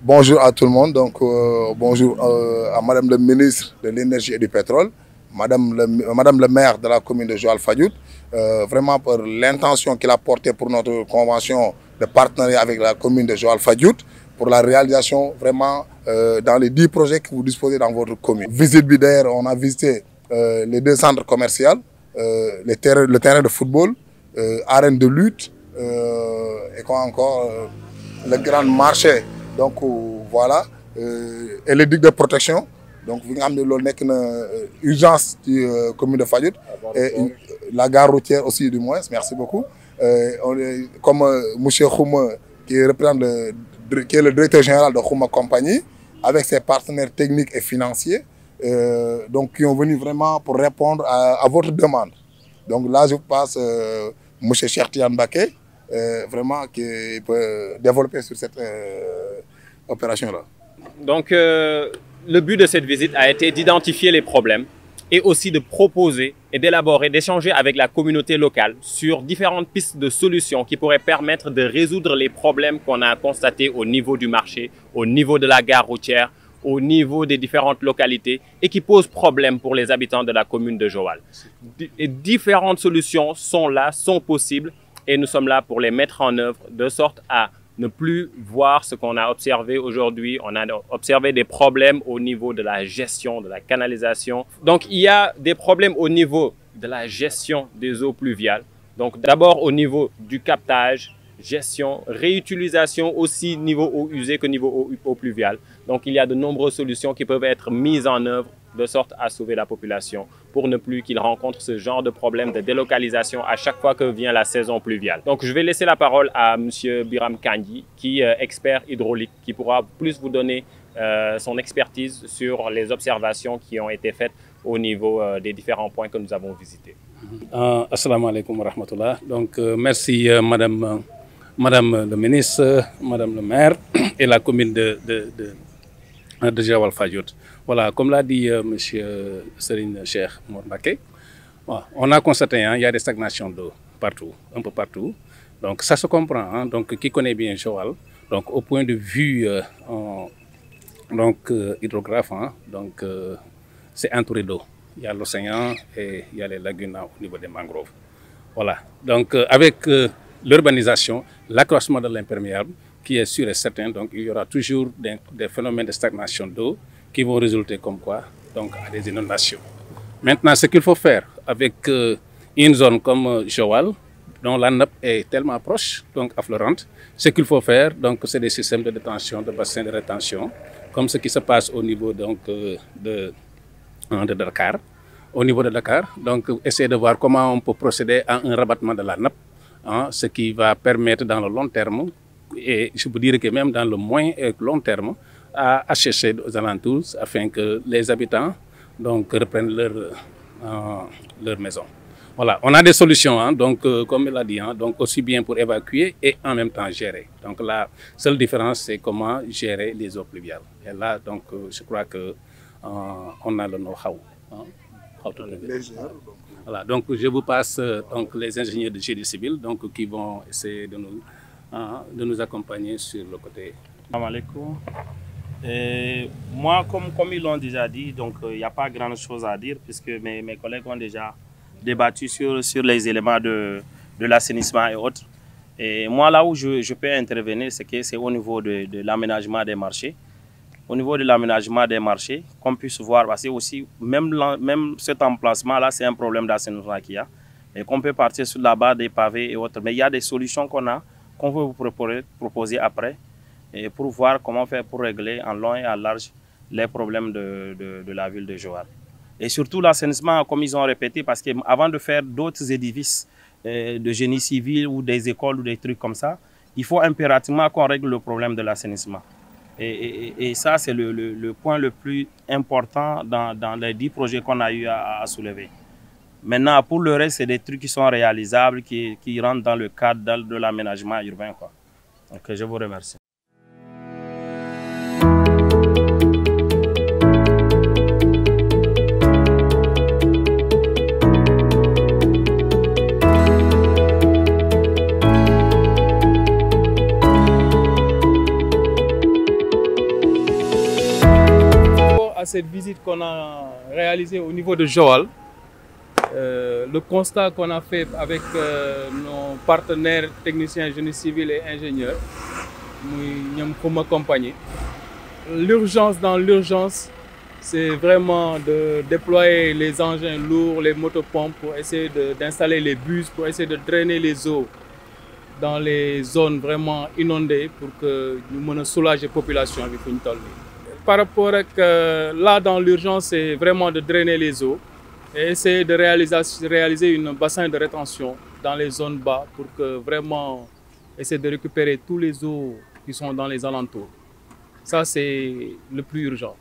Bonjour à tout le monde. Donc, bonjour à Madame le ministre de l'Énergie et du Pétrole, Madame le maire de la commune de Joal-Fadiouth, vraiment pour l'intention qu'il a portée pour notre convention de partenariat avec la commune de Joal-Fadiouth, pour la réalisation vraiment dans les 10 projets que vous disposez dans votre commune. Visite d'ailleurs, on a visité les 2 centres commerciaux, le terrain de football, arène de lutte et quoi encore, le grand marché. Donc voilà, et les digues de protection. Donc vous avez une urgence de la commune de Fadiouth et la gare routière aussi du moins. Merci beaucoup. Comme M. Khouma qui est le directeur général de Khouma Compagnie, avec ses partenaires techniques et financiers, donc qui ont venu vraiment pour répondre à votre demande. Donc là je passe M. Chertian Baké, vraiment qui peut développer sur cette opération-là. Donc le but de cette visite a été d'identifier les problèmes et aussi de proposer et d'élaborer, d'échanger avec la communauté locale sur différentes pistes de solutions qui pourraient permettre de résoudre les problèmes qu'on a constatés au niveau du marché, au niveau de la gare routière, au niveau des différentes localités et qui posent problème pour les habitants de la commune de Joal. Et différentes solutions sont là, sont possibles et nous sommes là pour les mettre en œuvre de sorte à ne plus voir ce qu'on a observé aujourd'hui. On a observé des problèmes au niveau de la gestion, de la canalisation. Donc, il y a des problèmes au niveau de la gestion des eaux pluviales. Donc, d'abord au niveau du captage, gestion, réutilisation aussi niveau eau usée que niveau eau pluviale. Donc, il y a de nombreuses solutions qui peuvent être mises en œuvre de sorte à sauver la population pour ne plus qu'ils rencontrent ce genre de problème de délocalisation à chaque fois que vient la saison pluviale. Donc, je vais laisser la parole à M. Biram Kandji, qui est expert hydraulique, qui pourra plus vous donner son expertise sur les observations qui ont été faites au niveau des différents points que nous avons visités. Assalamu alaikum wa rahmatullah. Donc, merci Madame le ministre, Madame le maire et la commune de Joal-Fadiouth. Voilà, comme l'a dit M. Serine Cheikh Mourbaké, on a constaté qu'il y a des stagnations d'eau partout, un peu partout. Donc ça se comprend, hein, donc qui connaît bien Joal, donc au point de vue hydrographe, hein, donc c'est entouré d'eau. Il y a l'océan et il y a les lagunes au niveau des mangroves. Voilà, donc avec l'urbanisation, l'accroissement de l'imperméable, qui est sûr et certain, donc il y aura toujours des phénomènes de stagnation d'eau qui vont résulter comme quoi, donc à des inondations. Maintenant, ce qu'il faut faire avec une zone comme Joal, dont la nappe est tellement proche, donc affleurante, ce qu'il faut faire, donc c'est des systèmes de détention, de bassins de rétention, comme ce qui se passe au niveau donc de Dakar. Au niveau de Dakar, donc essayer de voir comment on peut procéder à un rabattement de la nappe, hein, ce qui va permettre dans le long terme, et je peux dire que même dans le moyen et long terme, à chercher aux alentours afin que les habitants donc, reprennent leur maison. Voilà, on a des solutions, hein, donc, comme il a dit, hein, donc aussi bien pour évacuer et en même temps gérer. Donc la seule différence, c'est comment gérer les eaux pluviales. Et là, donc, je crois qu'on a le know-how. Hein, voilà, donc je vous passe donc, les ingénieurs de génie civil donc, qui vont essayer de nous accompagner sur le côté. Salam alaikum. Moi, comme ils l'ont déjà dit, donc il n'y a pas grand chose à dire puisque mes collègues ont déjà débattu sur les éléments de l'assainissement et autres. Et moi, là où je peux intervenir, c'est au niveau de l'aménagement des marchés. Au niveau de l'aménagement des marchés, qu'on puisse voir, parce que aussi, même cet emplacement-là, c'est un problème d'assainissement qu'il y a. Et qu'on peut partir sur la base des pavés et autres. Mais il y a des solutions qu'on veut vous proposer après. Et pour voir comment faire pour régler en long et en large les problèmes de la ville de Joal. Et surtout l'assainissement, comme ils ont répété, parce qu'avant de faire d'autres édifices de génie civil ou des écoles ou des trucs comme ça, il faut impérativement qu'on règle le problème de l'assainissement. Et ça, c'est le point le plus important dans les 10 projets qu'on a eu à soulever. Maintenant, pour le reste, c'est des trucs qui sont réalisables, qui rentrent dans le cadre de l'aménagement urbain, quoi. Donc, je vous remercie. cette visite qu'on a réalisée au niveau de Joal, le constat qu'on a fait avec nos partenaires techniciens, génie civil et ingénieurs, nous m'accompagner. L'urgence dans l'urgence, c'est vraiment de déployer les engins lourds, les motopompes pour essayer d'installer les bus, pour essayer de drainer les eaux dans les zones vraiment inondées pour que nous puissions soulager la population avec une tolle. Par rapport à là dans l'urgence, c'est vraiment de drainer les eaux et essayer de réaliser un bassin de rétention dans les zones bas pour que vraiment essayer de récupérer tous les eaux qui sont dans les alentours. Ça, c'est le plus urgent.